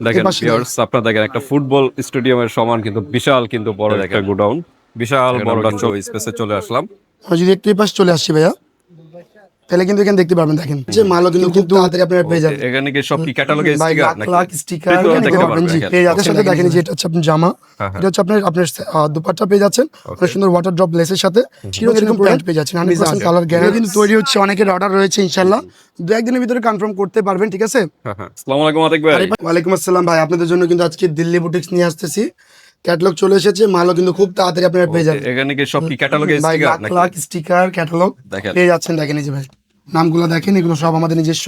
দেখেন ভিউয়ার্স, আপনারা দেখেন একটা ফুটবল স্টেডিয়ামের সমান কিন্তু বিশাল কিন্তু বড় একটা গোডাউন, বিশাল বড় কিন্তু স্পেসে চলে আসলাম। আমি যদি একটু এই পাশে চলে আসছি ভাইয়া, তাহলে কিন্তু এখানে দেখতে পারবেন, দেখেন যে মালও কিন্তু খুব তাড়াতাড়ি আপনারা পেয়ে যাবেন। এখানে কি সব কি ক্যাটালগে ভাই স্টিকার লাখ নাকি? লাখ স্টিকার এগুলো দেখতে দেখতে পারবেন, পারবেন, জি দেখেন। পেয়ে যাচ্ছেন। সাথে দেখেন যে এটা হচ্ছে আপনার জামা, এটা হচ্ছে আপনার দুপাট্টা পেয়ে যাচ্ছেন অনেক সুন্দর ওয়াটার ড্রপ লেসের সাথে, চিরো এরকম প্যান্ট পেয়ে যাচ্ছেন 100% কালার গ্যারান্টি কিন্তু তৈরি হচ্ছে, অনেকের অর্ডার রয়েছে, ইনশাআল্লাহ দু একদিনের ভিতরে কনফার্ম করতে পারবেন, ঠিক আছে? আসসালামু আলাইকুম আতিক ভাই। ওয়ালাইকুম আসসালাম ভাই, আপনাদের জন্য কিন্তু আজকে দিল্লি বুটিক্স নিয়ে আসতেছি, ক্যাটালগ চলে এসেছে, মালও কিন্তু খুব তাড়াতাড়ি আপনারা পেয়ে যাবেন। এখানে কি সব কি ক্যাটালগে ভাই স্টিকার লাখ নাকি? লাখ স্টিকার ক্যাটালগ দেখেন। পেয়ে যাচ্ছেন, দেখেন এই যে ভাই নামগুলো দেখেন, এগুলো সব আমাদের নিজস্ব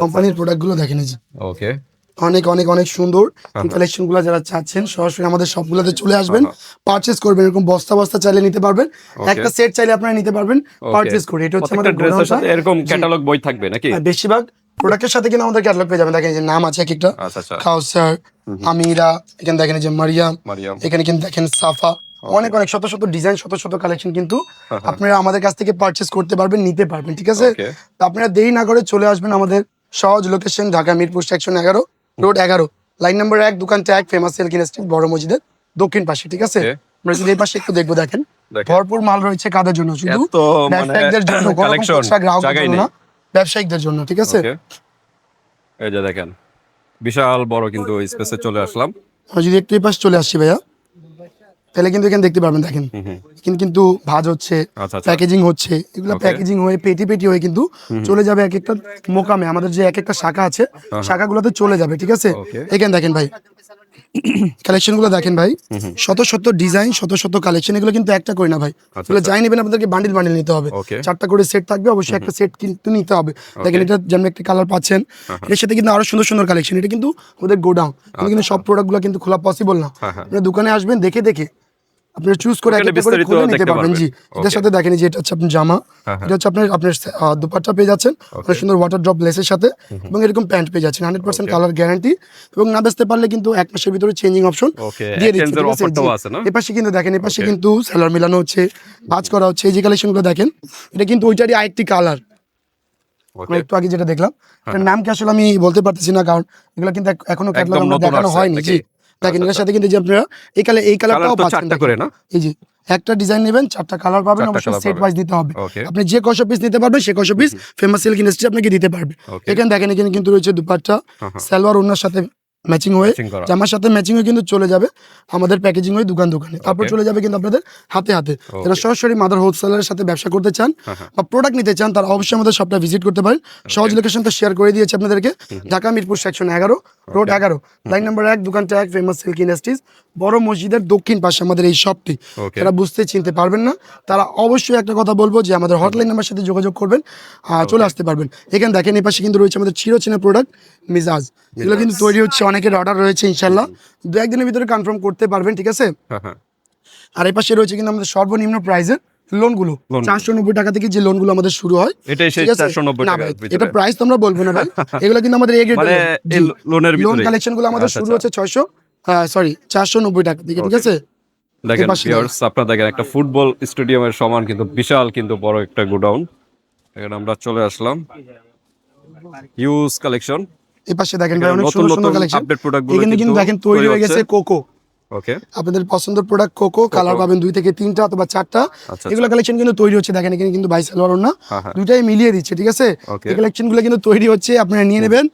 কোম্পানির প্রোডাক্ট গুলো, দেখেন এই যে ওকে, অনেক অনেক অনেক সুন্দর কালেকশন গুলো। যারা চাচ্ছেন সরাসরি আমাদের সবগুলোতে চলে আসবেন, পারচেস করবেন, এরকম বস্তা বস্তা চাইলে নিতে পারবেন, একটা সেট চাইলে আপনারা নিতে পারবেন পারচেস করে। এটা হচ্ছে আমাদের ড্রেসের সাথে গোডাউনটা, এরকম ক্যাটালগ বই থাকবে নাকি? বেশিরভাগ প্রোডাক্টের সাথে কিন্তু আমাদের ক্যাটালগ পেয়ে যাবেন। দেখেন এই যে নাম আছে এক একটা, আচ্ছা আচ্ছা, কাউসার, আমিরা, এখানে দেখেন এই যে মারিয়াম, মারিয়াম। এখানে কিন্তু দেখেন সাফা, অনেক অনেক শত শত ডিজাইন, শত শত কালেকশন কিন্তু আপনারা আমাদের কাছ থেকে পারচেস করতে পারবেন, নিতে পারবেন, ঠিক আছে? Okay. তো আপনারা দেরি না করে চলে আসবেন আমাদের সহজ location, Dhaka Mirpur section 11, road 11, line number 1, দোকান ট্যাগ, ফেমাস সিল্ক স্ট্রিট, বড় মসজিদের দক্ষিণ পাশে, ঠিক আছে? Okay. আমরা যদি এই পাশে একটু দেখবো, দেখেন দেখেন। ভরপুর মাল রয়েছে, কাদের জন্য? শুধু এত মানে ব্যবসায়িকদের জন্য, কোনো রকম collection, খুচরা গ্রাহকের জায়গাই জন্য নেই। না, ব্যবসায়িকদের জন্য, ঠিক আছে? Okay. এই যে দেখেন বিশাল বড় কিন্তু স্পেসে চলে আসলাম। আমরা যদি একটু এই পাশে চলে আসছি ভাইয়া, তাহলে কিন্তু এখানে দেখতে পারবেন, দেখেন এখানে কিন্তু ভাঁজ হচ্ছে, আচ্ছা আচ্ছা, প্যাকেজিং হচ্ছে, এগুলো Okay. প্যাকেজিং হয়ে পেটি পেটি হয়ে কিন্তু চলে যাবে এক একটা মোকামে, আমাদের যে এক একটা শাখা আছে শাখাগুলোতে চলে যাবে, ঠিক আছে? Okay. এখানে দেখেন ভাই কালেকশন গুলো দেখেন ভাই, শত শত ডিজাইন, শত শত কালেকশন, এগুলো কিন্তু একটা করে না ভাই, এগুলো যাই নেবেন আপনাদেরকে বান্ডিল বান্ডিল নিতে হবে, Okay. 4টা করে সেট থাকবে, অবশ্যই একটা সেট কিন্তু নিতে হবে। দেখেন এটা যেমন একটা কালার পাচ্ছেন, এর সাথে কিন্তু আরো সুন্দর সুন্দর কালেকশন, এটা কিন্তু আমাদের গোডাউন, কিন্তু সব প্রোডাক্ট গুলো কিন্তু খোলা পসিবল না, আপনারা দোকানে আসবেন, দেখে দেখে আপনারা চুজ করে এক ওখানে একটা করে বিস্তারিত খুলে নিতে দেখতে পারবেন। পারবেন। জি, এটার Okay. সাথে দেখেন যে এটা হচ্ছে আপনার জামা, এটা হচ্ছে আপনার আপনার দুপাট্টা পেয়ে যাচ্ছেন অনেক সুন্দর ওয়াটার ড্রপ লেসের সাথে, এবং এরকম প্যান্ট পেয়ে যাচ্ছেন 100% কালার গ্যারান্টি, এবং না বেচতে পারলে কিন্তু 1 মাসের ভিতরে চেঞ্জিং অপশন Okay, দিয়ে দিচ্ছে, exchange এর ঠিক আছে? offer টাও জি। আছে না? এপাশে কিন্তু দেখেন, এপাশে Okay. কিন্তু সেলার মিলানো হচ্ছে, ভাঁজ করা হচ্ছে, এই যে কালেকশন গুলো দেখেন, এটা কিন্তু ওইটারই আরেকটি কালার। আমরা Okay. একটু আগে যেটা দেখলাম, এটার নাম কি আসলে আমি বলতে পারতেছি না, কারণ এগুলো কিন্তু এখনো ক্যাটালগ একদম আমরা নতুন দেখানো আসছে হয়নি। নাকি? জি, দেখেন আচ্ছা, এর সাথে কিন্তু যে আপনারা এই কালারটাও Colour তো পাচ্ছেন, 4টা করে না? এই যে একটা ডিজাইন নেবেন, 4টা কালার পাবেন, 4টা অবশ্যই colour সেট পাবেন। ওয়াইজ দিতে হবে। Okay. আপনি যে কয়শো পিস নিতে পারবেন সে কয়শো পিস ফেমাস সিল্ক ইন্ডাস্ট্রি আপনাকে দিতে পারবে। Okay. এখানে দেখেন, এখানে কিন্তু রয়েছে দুপাট্টা, সালোয়ার ওড়নার সাথে ম্যাচিং হয়ে, Matching করা। জামার সাথে ম্যাচিং হয়ে কিন্তু চলে যাবে আমাদের প্যাকেজিং হয়ে দোকান দোকানে, তারপর Okay. চলে যাবে কিন্তু আপনাদের হাতে হাতে। যারা সরাসরি মাদার হোলসেলারের সাথে ব্যবসা করতে চান বা প্রোডাক্ট নিতে চান, তারা অবশ্যই আমাদের শপটা ভিজিট করতে পারেন। সহজ লোকেশন তো শেয়ার করে দিয়েছি আপনাদেরকে, Dhaka Mirpur section 11, road 11, line number 1, দোকান ট্যাগ, ফেমাস সিল্ক ইন্ডাস্ট্রিজ, বড় মসজিদের দক্ষিণ পাশে আমাদের এই শপটি। Okay. যারা বুঝতে চিনতে পারবেন না, তারা অবশ্যই একটা কথা বলবো যে আমাদের হটলাইন নাম্বার সাথে যোগাযোগ করবেন, চলে আসতে পারবেন। এখানে দেখেন এই পাশে কিন্তু রয়েছে আমাদের চিরচেনা প্রোডাক্ট মিজাজ, এগুলো কিন্তু তৈরি হচ্ছে, অনেকের অর্ডার রয়েছে, ইনশাল্লাহ দু একদিনের ভিতরে কনফার্ম করতে পারবেন, ঠিক আছে? আর এই পাশে রয়েছে কিন্তু আমাদের সর্বনিম্ন প্রাইসের লোনগুলো, 490 টাকা থেকে যে লোনগুলো আমাদের শুরু হয়, এটাই সেই ঠিক আছে? 490 না টাকার ভাই, ভিতরে? এটা প্রাইস তোমরা বলবো না ভাই, এগুলো কিন্তু আমাদের এ মানে এই লোনের লোন ভিতরে? কালেকশন গুলো আমাদের আচ্ছা, শুরু আচ্ছা। হচ্ছে 490 টাকা থেকে, ঠিক আছে? দেখেন এই পাশে ভিউয়ার্স, আপনারা দেখেন একটা ফুটবল স্টেডিয়ামের সমান কিন্তু বিশাল কিন্তু বড় একটা গোডাউন, এখানে আমরা চলে আসলাম। Huge collection. এই পাশে দেখেন ভাই, এখানে অনেক নতুন সুন্দর সুন্দর নতুন কালেকশন, আপডেট প্রোডাক্ট গুলো এখানে কিন্তু দেখেন তৈরি হয়ে গেছে কোকো, ওকে। আপনাদের পছন্দের প্রোডাক্ট কোকো, কালার পাবেন 2 থেকে 3টা অথবা 4টা, আচ্ছা, এগুলো কালেকশন কিন্তু তৈরি হচ্ছে, দেখেন এখানে কিন্তু বাইশ সালোয়ার না, দুইটাই মিলিয়ে দিচ্ছে, ঠিক আছে? Okay. এই কালেকশন গুলো কিন্তু তৈরি হচ্ছে, আপনারা নিয়ে নেবেন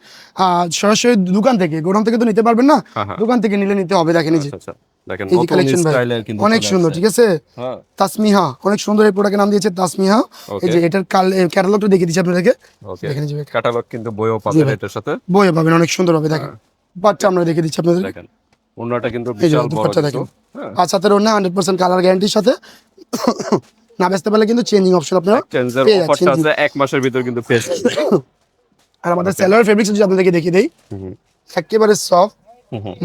সরাসরি দোকান থেকে, গোডাউন থেকে তো নিতে পারবেন না, দোকান থেকে নিতে হবে। দেখেন এই যে, আচ্ছা, দেখেন এই যে নতুন কালেকশন ভাই স্টাইলের কিন্তু অনেক চলে সুন্দর, আসছে। ঠিক আছে? হ্যাঁ। তাসমিহা, অনেক সুন্দর এই প্রোডাক্টের নাম দিয়েছে তাসমিহা। এই যে এটার ক্যাটালগটা দেখিয়ে দিচ্ছি আপনাদেরকে, ওকে। দেখেন এই যে ক্যাটালগ কিন্তু বইও পাবেন এটার সাথে। বইয়ে পাবেন, অনেক সুন্দর হবে। দেখেন বাচ্চা আমরা দেখিয়ে দিচ্ছি আপনাদের, দেখেন ওন্নাটা কিন্তু এই যে বিশাল বড় দুপাট্টা কিন্তু। দেখেন, 5 হাতের ওড়না, 100% কালার গ্যারান্টির সাথে, না বেচতে পারলে কিন্তু চেঞ্জিং অপশন আপনারা চেঞ্জের পেয়ে অফারটা যাচ্ছেন। আছে 1 মাসের ভিতর কিন্তু পেয়ে যাবেন। আর আমাদের সেলার ফেব্রিক্স যদি আপনাদেরকে দেখিয়ে দেই, একেবারে সফট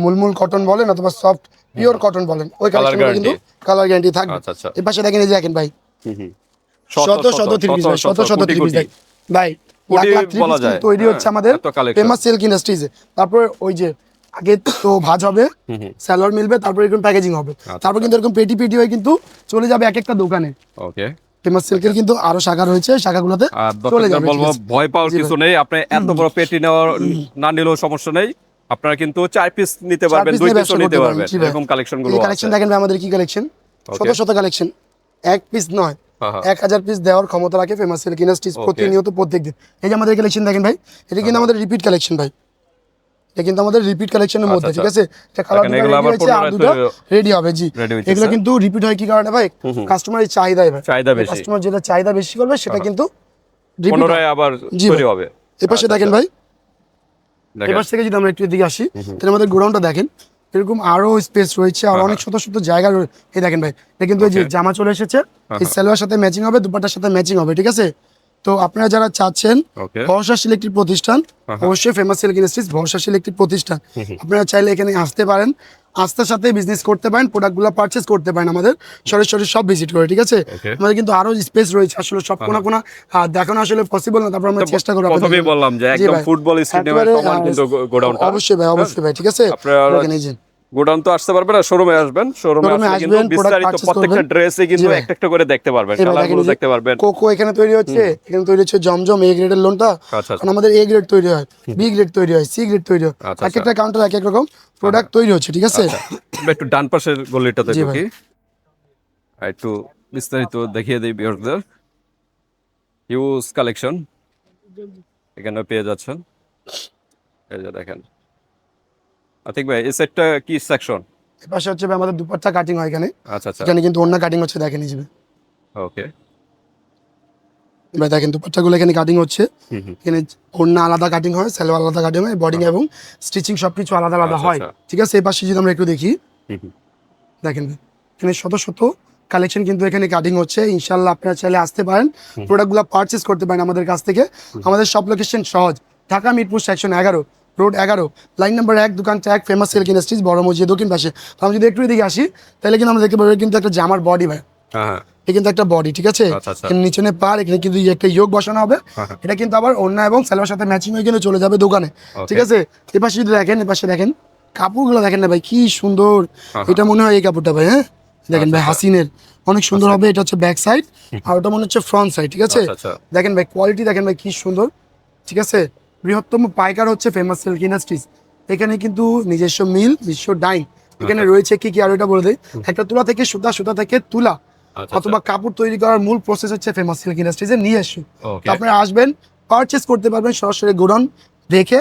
মুলমুল কটন বলেন অথবা সফট পিওর কটন বলেন, ওই কালেকশনগুলো কিন্তু কালার গ্যারান্টি থাকবে। আচ্ছা, আচ্ছা। এই পাশে দেখেন, এই যে দেখেন ভাই, শত শত থ্রি পিস, শত শত থ্রি পিস ভাই, লাখ লাখ থ্রি বলা পিস যায়। তৈরি হচ্ছে আমাদের এত collection। Famous silk ইন্ডাস্ট্রিজে। তারপর ওই যে আগে তো ভাঁজ হবে, স্যালোয়ার মিলবে, তারপর এরকম প্যাকেজিং হবে, তারপর কিন্তু এরকম পেটি পেটি হয়ে কিন্তু চলে যাবে এক একটা দোকানে। ওকে। ফেমাস সিল্কের কিন্তু আরো শাখা রয়েছে, শাখাগুলোতে আর চলে দর্শকদের যাবে, বলবো ঠিক আছে? ভয় পাওয়ার কিছু নেই, আপনি এত বড় পেটি না নিলেও সমস্যা নেই, আপনারা কিন্তু 4 পিস নিতে পারবেন, 2 পিসও নিতে পারবেন, এরকম কালেকশন গুলো এই আছে। কালেকশন দেখেন ভাই, আমাদের কি কালেকশন, শত শত কালেকশন, এক পিস নয়, হ্যাঁ, 1000 পিস দেওয়ার ক্ষমতা রাখে ফেমাস সিল্ক ইন্ডাস্ট্রিজ Okay. প্রতিনিয়ত প্রত্যেকদিন। এই যে আমাদের কালেকশন দেখেন ভাই, এটা কিন্তু আমাদের রিপিট কালেকশন ভাই, এটা কিন্তু আমাদের রিপিট কালেকশনের মধ্যে, আচ্ছা, ঠিক আছে? এটা কালার দেখেন, দুটো এগুলো রেডি আবার হয়েছে, আর পুনরায় দুটো রেডি হবে, জি। ready হইতেছে। এগুলো কিন্তু রিপিট হয় কি কারণে ভাই, কাস্টমারের চাহিদাই ভাই, চাহিদা বেশি। কাস্টমার যেটা চাহিদা বেশি করবে সেটা কিন্তু রিপিট পুনরায় আবার জি তৈরি ভাই। হবে। এপাশে দেখেন ভাই, দেখেন। এপাশ থেকে যদি আমরা একটু এদিকে আসি, তাহলে আমাদের গোডাউনটা দেখেন, এরকম আরো স্পেস রয়েছে, আর অনেক শত শত জায়গা এই দেখেন ভাই, এটা কিন্তু এই যে জামা চলে এসেছে, এই সালোয়ার সাথে ম্যাচিং হবে, দুপাট্টার সাথে ম্যাচিং হবে, ঠিক আছে? তো আপনারা যারা চাচ্ছেন ওকে। ভরসা সিলেক্টিভ প্রতিষ্ঠান, অবশ্যই ফেমাস সিল্ক ইন্ডাস্ট্রিজ ভরসা সিলেক্টিভ প্রতিষ্ঠান, আপনারা চাইলে এখানে আসতে পারেন, আস্থার সাথে বিজনেস করতে পারেন, প্রোডাক্টগুলো পারচেজ করতে পারেন আমাদের সরাসরি সব ভিজিট করে, ঠিক আছে? Okay. আমাদের কিন্তু আরো স্পেস রয়েছে, আসলে সব কোনা কোনা দেখানো আসলে পসিবল না, তারপর আমরা চেষ্টা করব প্রথমেই আপনাদের বললাম যে জি একদম ভাই। ফুটবল স্টেডিয়ামের একেবারে, সমান কিন্তু গোডাউনটা। অবশ্যই ভাই, অবশ্যই ভাই, ঠিক আছে? আপনারা দেখেন এই যে গোডাউন তো আসতে পারবেন না, শোরুমে আসবেন, শোরুমে শোরুমে আসলে কিন্তু আসবেন, product বিস্তারিত purchase প্রত্যেকটা করবেন। ড্রেসে কিন্তু জি ভাই। একটা একটা করে দেখতে পারবেন, এবার দেখেন কালারগুলো এই যে দেখতে পারবেন। কোকো এখানে তৈরি হচ্ছে, এখানে তৈরি হচ্ছে জমজম এ গ্রেডের লোনটা, আচ্ছা, কারণ আমাদের এ গ্রেড তৈরি হয়, বি গ্রেড তৈরি হয়, সি গ্রেড তৈরি হয়, আচ্ছা, এক একটা কাউন্টার এক এক রকম প্রোডাক্ট তৈরি হচ্ছে, ঠিক আছে? আমরা একটু ডান পাশের গলিটাতে জি ভাই। ঢুকি, আর একটু বিস্তারিত দেখিয়ে দিই ভিউয়ারদের। হিউজ কালেকশন এখানে পেয়ে যাচ্ছেন, এই যে দেখেন। আতিক ভাই, এই সেটটা কি সেকশন? এপাশে হচ্ছে ভাই আমাদের দুপাট্টা কাটিং হয় এখানে, আচ্ছা আচ্ছা, এখানে কিন্তু অন্য কাটিং হচ্ছে, দেখেন এই যে ভাই। ওকে। ভাই দেখেন দুপাট্টাগুলো এখানে কাটিং হচ্ছে, এখানে ওড়না আলাদা কাটিং হয়, সালোয়ার আলাদা কাটিং হয়, বডিং এবং স্টিচিং সবকিছু আলাদা আলাদা আচ্ছা, হয়, আচ্ছা। ঠিক আছে? এই পাশে যদি আমরা একটু দেখি, দেখেন ভাই, এখানে শত শত কালেকশন কিন্তু এখানে কাটিং হচ্ছে, ইনশাল্লাহ আপনারা চাইলে আসতে পারেন, প্রোডাক্টগুলো পারচেজ করতে পারেন আমাদের কাছ থেকে। আমাদের সব লোকেশন সহজ, Dhaka Mirpur section 11, road 11, line number 1, দোকান ট্যাগ ফেমাস সিল্ক ইন্ডাস্ট্রিজ, বড় মসজিদ দক্ষিণ পাশে। তো আমরা যদি একটু এদিকে আসি, তাহলে কিন্তু আমরা দেখতে পাবো কিন্তু একটা জামার বডি ভাই, হ্যাঁ, এটা কিন্তু একটা বডি, ঠিক আছে? আচ্ছা, আচ্ছা। এখানে নিচনে পার, এখানে কিন্তু একটা ইয়োগ বসানো হবে, এটা কিন্তু আবার ওড়না এবং সালোয়ার সাথে ম্যাচিং হয়ে কিন্তু চলে যাবে দোকানে, ঠিক আছে? এপাশে যদি দেখেন, এপাশে দেখেন কাপড়গুলো দেখেন না ভাই, কি সুন্দর, এটা মনে হয় এই কাপড়টা ভাই, হ্যাঁ দেখেন ভাই, হাসিনের অনেক সুন্দর হবে, এটা হচ্ছে ব্যাক সাইড, আর ওটা মনে হচ্ছে ফ্রন্ট সাইড, ঠিক আছে? আচ্ছা, আচ্ছা। দেখেন ভাই কোয়ালিটি দেখেন ভাই, কি সুন্দর, ঠিক আছে? বৃহত্তম পাইকার হচ্ছে ফেমাস সিল্ক ইন্ডাস্ট্রিজ, এখানে কিন্তু নিজস্ব মিল, নিজস্ব ডাইং এখানে রয়েছে, কি কি আর এটা বলে দেয়, একটা তুলা থেকে সুতা, সুতা থেকে তুলা, আচ্ছা, অথবা কাপড় তৈরি করার মূল প্রসেস হচ্ছে ফেমাস সিল্ক ইন্ডাস্ট্রিজের নিজস্ব। Okay. তো আপনারা আসবেন, পারচেস করতে পারবেন, সরাসরি গোডাউন দেখে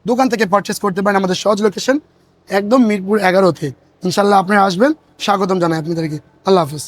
দোকান থেকে পারচেস করতে পারেন, আমাদের সহজ লোকেশন একদম মিরপুর 11-তে। ইনশাল্লাহ আপনারা আসবেন, স্বাগতম জানাই আপনাদেরকে। আল্লাহ হাফিজ।